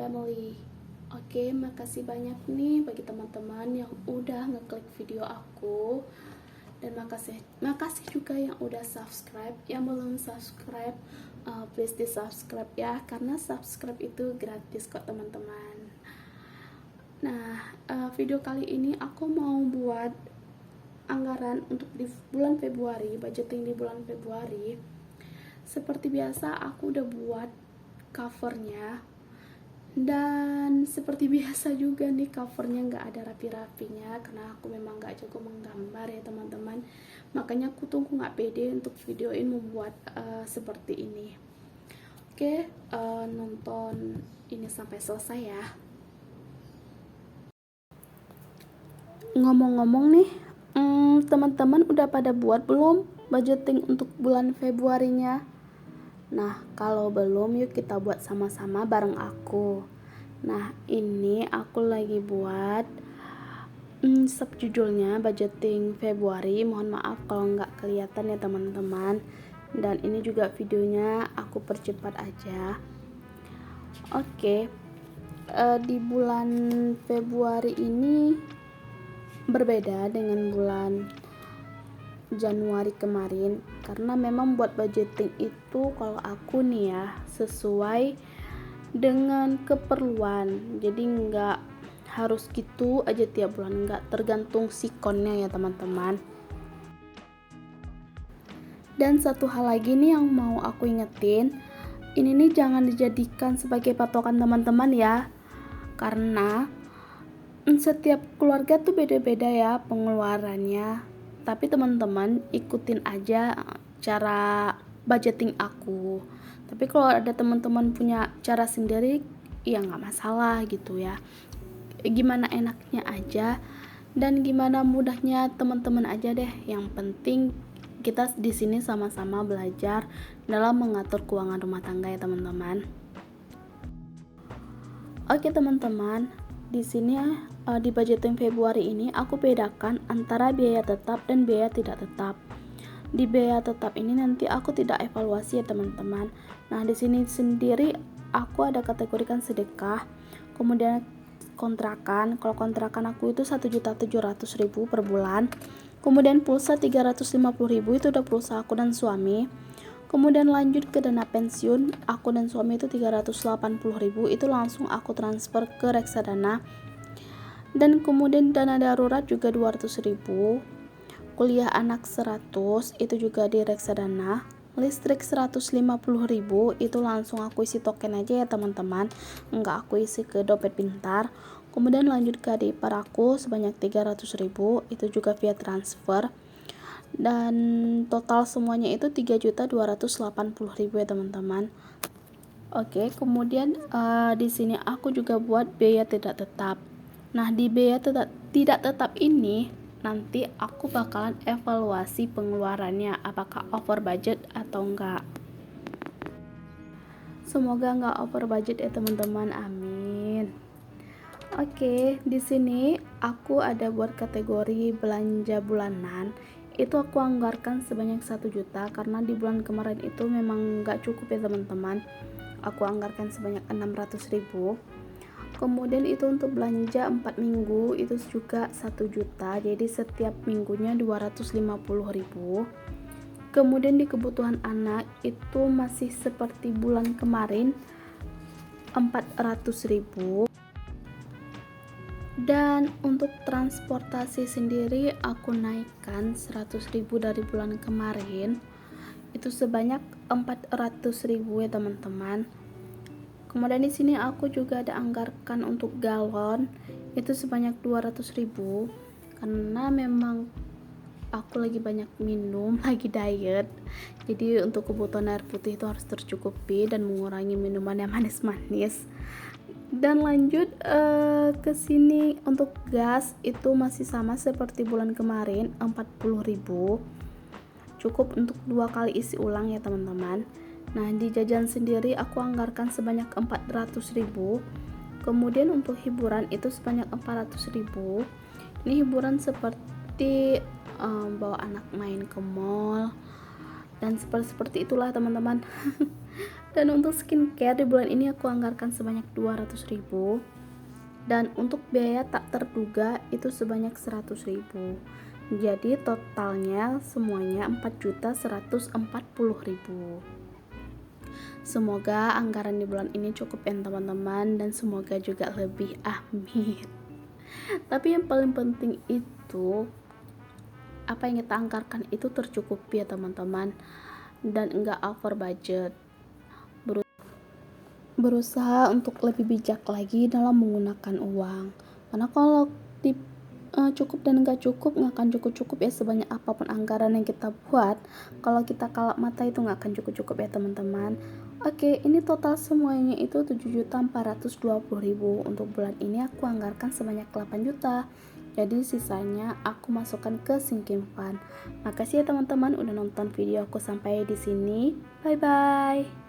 family. Oke, makasih banyak nih bagi teman-teman yang udah ngeklik video aku. Dan makasih juga yang udah subscribe. Yang belum subscribe, please di subscribe ya, karena subscribe itu gratis kok teman-teman. Nah, video kali ini aku mau buat anggaran untuk di bulan Februari, budgeting di bulan Februari. Seperti biasa aku udah buat covernya, dan seperti biasa juga nih covernya nggak ada rapi-rapinya karena aku memang nggak jago menggambar ya teman-teman. Makanya aku tunggu nggak pede untuk videoin membuat seperti ini. Oke, nonton ini sampai selesai ya. Ngomong-ngomong nih, teman-teman udah pada buat belum budgeting untuk bulan Februarinya? Nah, kalau belum, yuk kita buat sama-sama bareng aku. Nah, ini aku lagi buat subjudulnya budgeting Februari. Mohon maaf kalau nggak kelihatan ya teman-teman. Dan ini juga videonya aku percepat aja. Oke, di bulan Februari ini berbeda dengan bulan Januari kemarin, karena memang buat budgeting itu kalau aku nih ya sesuai dengan keperluan, jadi nggak harus gitu aja tiap bulan, nggak tergantung sikonnya ya teman-teman. Dan satu hal lagi nih yang mau aku ingetin, ini nih jangan dijadikan sebagai patokan teman-teman ya, karena setiap keluarga tuh beda-beda ya pengeluarannya. Tapi teman-teman ikutin aja cara budgeting aku. Tapi kalau ada teman-teman punya cara sendiri, ya nggak masalah gitu ya. Gimana enaknya aja dan gimana mudahnya teman-teman aja deh. Yang penting kita di sini sama-sama belajar dalam mengatur keuangan rumah tangga ya teman-teman. Oke teman-teman, di sini di budgeting Februari ini aku bedakan antara biaya tetap dan biaya tidak tetap. Di biaya tetap ini nanti aku tidak evaluasi ya teman-teman. Nah, di sini sendiri aku ada kategorikan sedekah, kemudian kontrakan. Kalau kontrakan aku itu 1.700.000 per bulan. Kemudian pulsa 350.000 itu udah pulsa aku dan suami. Kemudian lanjut ke dana pensiun, aku dan suami itu 380.000 itu langsung aku transfer ke reksadana. Dan kemudian dana darurat juga 200.000, kuliah anak 100 itu juga di reksadana, listrik 150.000 itu langsung aku isi token aja ya teman-teman, enggak aku isi ke dompet pintar. Kemudian lanjut ke ipar aku sebanyak 300.000 itu juga via transfer, dan total semuanya itu 3.280.000 ya teman-teman. Oke, kemudian di sini aku juga buat biaya tidak tetap. Nah, di biaya tidak tetap ini nanti aku bakalan evaluasi pengeluarannya apakah over budget atau enggak. Semoga enggak over budget ya teman-teman, amin. Oke, di sini aku ada buat kategori belanja bulanan. Itu aku anggarkan sebanyak 1 juta karena di bulan kemarin itu memang enggak cukup ya teman-teman. Aku anggarkan sebanyak 600.000. Kemudian itu untuk belanja 4 minggu itu juga 1 juta, jadi setiap minggunya 250.000. Kemudian di kebutuhan anak itu masih seperti bulan kemarin 400.000. Dan untuk transportasi sendiri aku naikkan 100.000 dari bulan kemarin, itu sebanyak 400.000 ya teman-teman. Kemudian di sini aku juga ada anggarkan untuk galon itu sebanyak 200.000 karena memang aku lagi banyak minum, lagi diet. Jadi untuk kebutuhan air putih itu harus tercukupi dan mengurangi minuman yang manis-manis. Dan lanjut ke sini untuk gas itu masih sama seperti bulan kemarin 40.000. Cukup untuk 2 kali isi ulang ya teman-teman. Nah, di jajan sendiri aku anggarkan sebanyak 400.000. Kemudian untuk hiburan itu sebanyak 400.000. Ini hiburan seperti bawa anak main ke mall dan seperti itulah teman-teman. Dan untuk skincare di bulan ini aku anggarkan sebanyak 200.000, dan untuk biaya tak terduga itu sebanyak 100.000. Jadi totalnya semuanya 4.140.000. Semoga anggaran di bulan ini cukup ya teman-teman, dan semoga juga lebih, amin. Tapi yang paling penting itu apa yang kita anggarkan itu tercukupi ya teman-teman, dan enggak over budget. Berusaha untuk lebih bijak lagi dalam menggunakan uang, karena kalau cukup dan enggak cukup, nggak akan cukup ya sebanyak apapun anggaran yang kita buat. Kalau kita kalap mata itu nggak akan cukup ya teman-teman. Oke, ini total semuanya itu 7.420.000. Untuk bulan ini aku anggarkan sebanyak 8 juta. Jadi sisanya aku masukkan ke sinking fund. Makasih ya teman-teman udah nonton video aku sampai di sini. Bye bye.